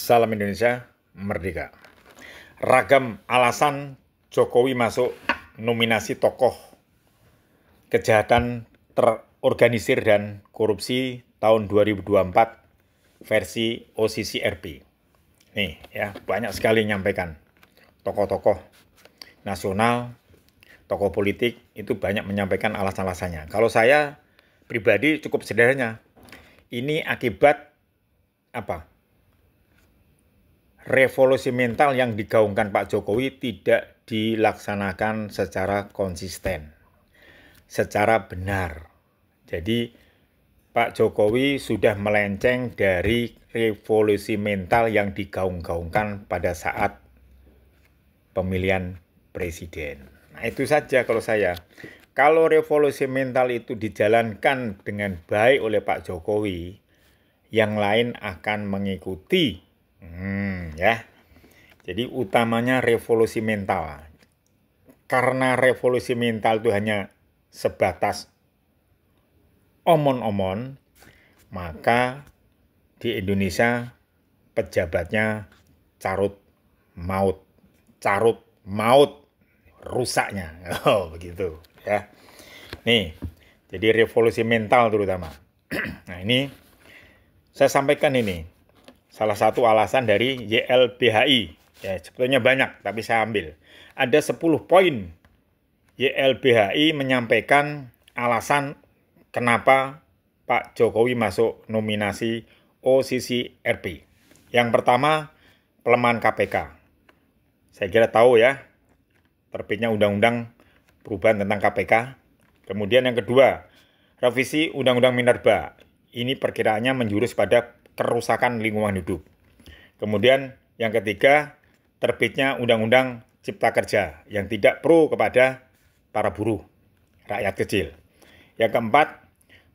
Salam Indonesia, merdeka. Ragam alasan Jokowi masuk nominasi tokoh kejahatan terorganisir dan korupsi tahun 2024 versi OCCRP. Nih ya, banyak sekali menyampaikan tokoh-tokoh nasional, tokoh politik itu banyak menyampaikan alasan-alasannya. Kalau saya pribadi cukup sederhana. Ini akibat apa? Revolusi mental yang digaungkan Pak Jokowi tidak dilaksanakan secara konsisten, secara benar. Jadi Pak Jokowi sudah melenceng dari revolusi mental yang digaung-gaungkan pada saat pemilihan presiden. Nah, itu saja kalau saya. Kalau revolusi mental itu dijalankan dengan baik oleh Pak Jokowi, yang lain akan mengikuti. Ya. Jadi utamanya revolusi mental. Karena revolusi mental itu hanya sebatas omon-omon, maka di Indonesia pejabatnya carut maut, rusaknya. Oh, begitu ya. Nih, jadi revolusi mental terutama. Nah, ini saya sampaikan ini. Salah satu alasan dari YLBHI. Ya, sebetulnya banyak, tapi saya ambil. Ada 10 poin YLBHI menyampaikan alasan kenapa Pak Jokowi masuk nominasi OCCRP. Yang pertama, pelemahan KPK. Saya kira tahu ya, terbitnya Undang-Undang Perubahan tentang KPK. Kemudian yang kedua, revisi Undang-Undang Minerba. Ini perkiraannya menjurus pada kerusakan lingkungan hidup. Kemudian yang ketiga, terbitnya Undang-Undang Cipta Kerja yang tidak pro kepada para buruh, rakyat kecil. Yang keempat,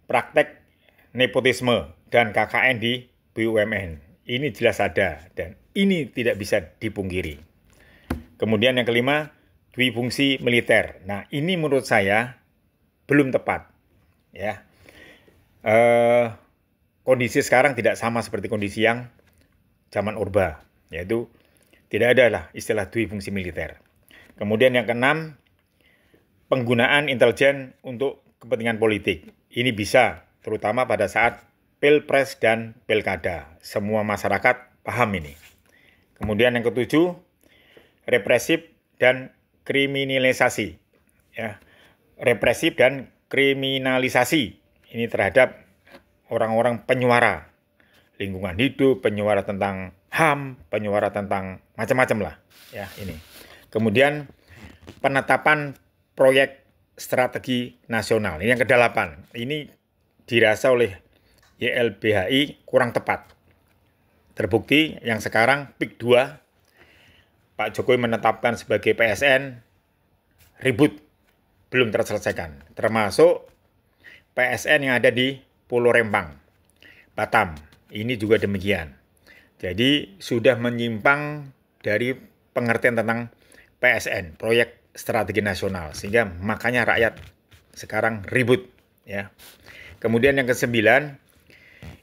praktek nepotisme dan KKN di BUMN. Ini jelas ada dan ini tidak bisa dipungkiri. Kemudian yang kelima, duifungsi militer. Nah, ini menurut saya belum tepat. Ya. Kondisi sekarang tidak sama seperti kondisi yang zaman Orba, yaitu tidak ada lah istilah duifungsi militer. Kemudian yang keenam, penggunaan intelijen untuk kepentingan politik. Ini bisa, terutama pada saat Pilpres dan Pilkada. Semua masyarakat paham ini. Kemudian yang ketujuh, represif dan kriminalisasi. Ya, represif dan kriminalisasi ini terhadap orang-orang penyuara lingkungan hidup, penyuara tentang HAM, penyuara tentang macam-macam lah. Ya, ini. Kemudian penetapan proyek strategi nasional. Ini yang ke-8. Ini dirasa oleh YLBHI kurang tepat. Terbukti yang sekarang PIK 2 Pak Jokowi menetapkan sebagai PSN ribut belum terselesaikan. Termasuk PSN yang ada di Pulau Rempang, Batam. Ini juga demikian. Jadi sudah menyimpang dari pengertian tentang PSN, proyek strategi nasional, sehingga makanya rakyat sekarang ribut. Ya. Kemudian yang ke-9,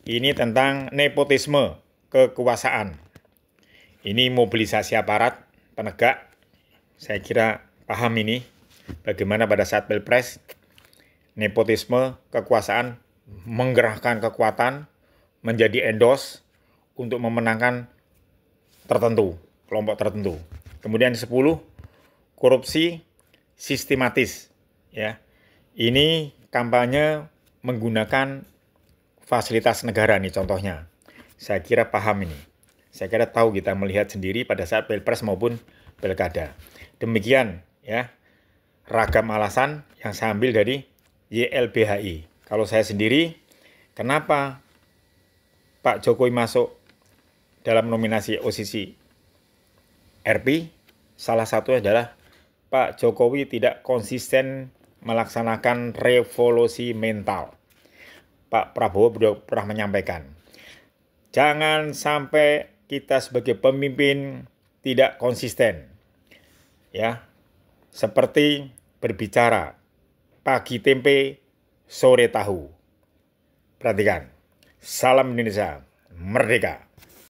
ini tentang nepotisme kekuasaan. Ini mobilisasi aparat penegak. Saya kira paham ini bagaimana pada saat Pilpres nepotisme kekuasaan menggerahkan kekuatan menjadi endos untuk memenangkan tertentu, kelompok tertentu. Kemudian 10, korupsi sistematis. Ya. Ini kampanye menggunakan fasilitas negara nih contohnya. Saya kira paham ini. Saya kira tahu kita melihat sendiri pada saat Pilpres maupun Pilkada. Demikian ya ragam alasan yang saya ambil dari YLBHI. Kalau saya sendiri, kenapa Pak Jokowi masuk dalam nominasi OCCRP? Salah satu adalah Pak Jokowi tidak konsisten melaksanakan revolusi mental. Pak Prabowo pernah menyampaikan, jangan sampai kita sebagai pemimpin tidak konsisten. Ya, seperti berbicara pagi tempe, sore tahu. Perhatikan. Salam Indonesia, merdeka.